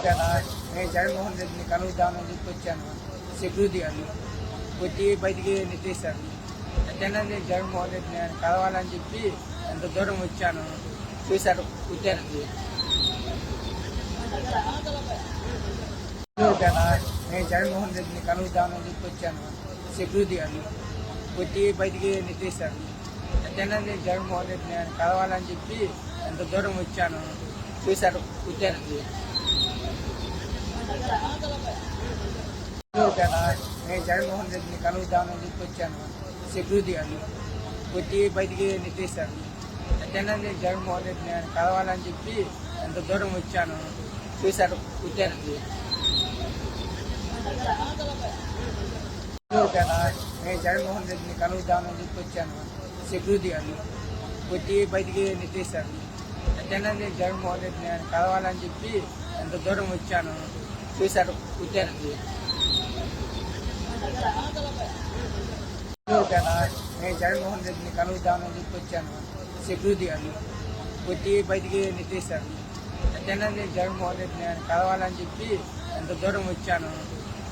కదా నేను జగన్మోహన్ రెడ్డిని కలుగుదామని చెప్పి వచ్చాను. సెక్యూరిటీ అని వచ్చి బయటికి నెట్టేశారు. ఎట్టైనా నేను జగన్మోహన్ రెడ్డిని ఆయన కలవాలని చెప్పి ఎంత దూరం వచ్చాను. చూశారు వచ్చారండి. కదా నేను జగన్మోహన్ రెడ్డిని కలుగుదామని చెప్పి వచ్చాను. సెక్యూరిటీ అని వచ్చి బయటికి నెట్టేశారు. ఎట్టైనా నేను జగన్మోహన్ రెడ్డిని ఆయన కలవాలని చెప్పి ఎంత దూరం వచ్చాను. చూశారు వచ్చారండి. కదా నేను జగన్మోహన్ రెడ్డిని కలుగుదామని చెప్పి వచ్చాను. సెక్యూరిటీ అని వచ్చి బయటికి నెట్టేశారు. ఎట్టైనా నేను జగన్మోహన్ రెడ్డిని ఆయన కలవాలని చెప్పి ఎంత దూరం వచ్చాను. చూశారు వచ్చారండి. కదా నేను జగన్మోహన్ రెడ్డిని కలుగుదామని చెప్పి వచ్చాను. సెక్యూరిటీ అని వచ్చి బయటికి నెట్టేశారు. ఎట్టైనా నేను జగన్మోహన్ రెడ్డిని ఆయన కలవాలని చెప్పి ఎంత దూరం వచ్చాను. చూశారు వచ్చారండి. కదా నేను జగన్మోహన్ రెడ్డిని కలుగుదామని చెప్పి వచ్చాను. సెక్యూరిటీ అని వచ్చి బయటికి నెట్టేశారు. ఎట్టైనా నేను జగన్మోహన్ రెడ్డిని ఆయన కలవాలని చెప్పి ఎంత దూరం వచ్చాను.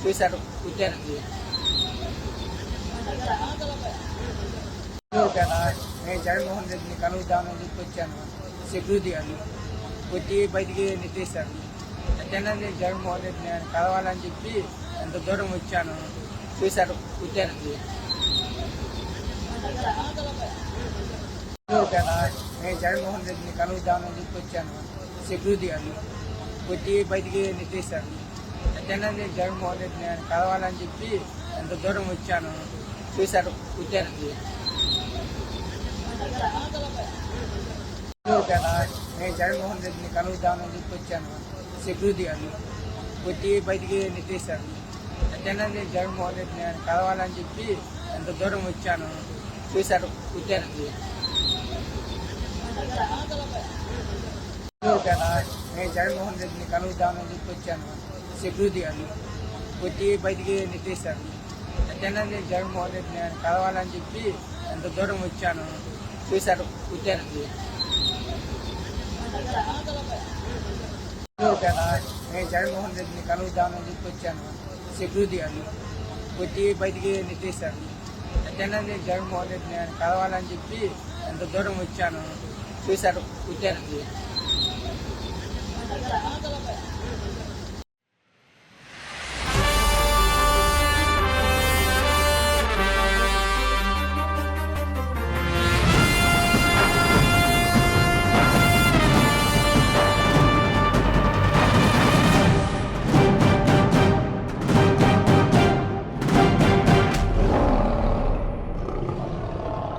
చూశారు వచ్చారండి. కదా నేను జగన్మోహన్ రెడ్డిని కలుగుదామని చెప్పి వచ్చాను. సెక్యూరిటీ అని వచ్చి బయటికి నెట్టేశారు. ఎట్టైనా నేను జగన్మోహన్ రెడ్డిని ఆయన కలవాలని చెప్పి ఎంత దూరం వచ్చాను. చూశారు వచ్చారండి. కదా నేను జగన్మోహన్ రెడ్డిని కలుగుదామని చెప్పి వచ్చాను. సెక్యూరిటీ అని వచ్చి బయటికి నెట్టేశారు. ఎట్టైనా నేను జగన్మోహన్ రెడ్డిని ఆయన కలవాలని చెప్పి ఎంత దూరం వచ్చాను. చూశారు వచ్చారండి. కదా నేను జగన్మోహన్ రెడ్డిని కలుగుదామని చెప్పి వచ్చాను. సెక్యూరిటీ అని వచ్చి బయటికి నెట్టేశారు. ఎట్టైనా నేను జగన్మోహన్ రెడ్డిని ఆయన కలవాలని చెప్పి ఎంత దూరం వచ్చాను. చూశారు వచ్చారండి. కదా నేను జగన్మోహన్ రెడ్డిని కలుగుదామని చెప్పి వచ్చాను. సెక్యూరిటీ అని వచ్చి బయటికి నెట్టేశారు. ఎట్టైనా నేను జగన్మోహన్ రెడ్డిని ఆయన కలవాలని చెప్పి ఎంత దూరం వచ్చాను. చూశారు వచ్చారండి. కదా నేను జగన్మోహన్ రెడ్డిని కలుగుదామని చెప్పి వచ్చాను. సెక్యూరిటీ అని వచ్చి బయటికి నెట్టేశారు. ఎట్టైనా నేను జగన్మోహన్ రెడ్డిని ఆయన కలవాలని చెప్పి ఎంత దూరం వచ్చాను. చూశారు వచ్చారండి.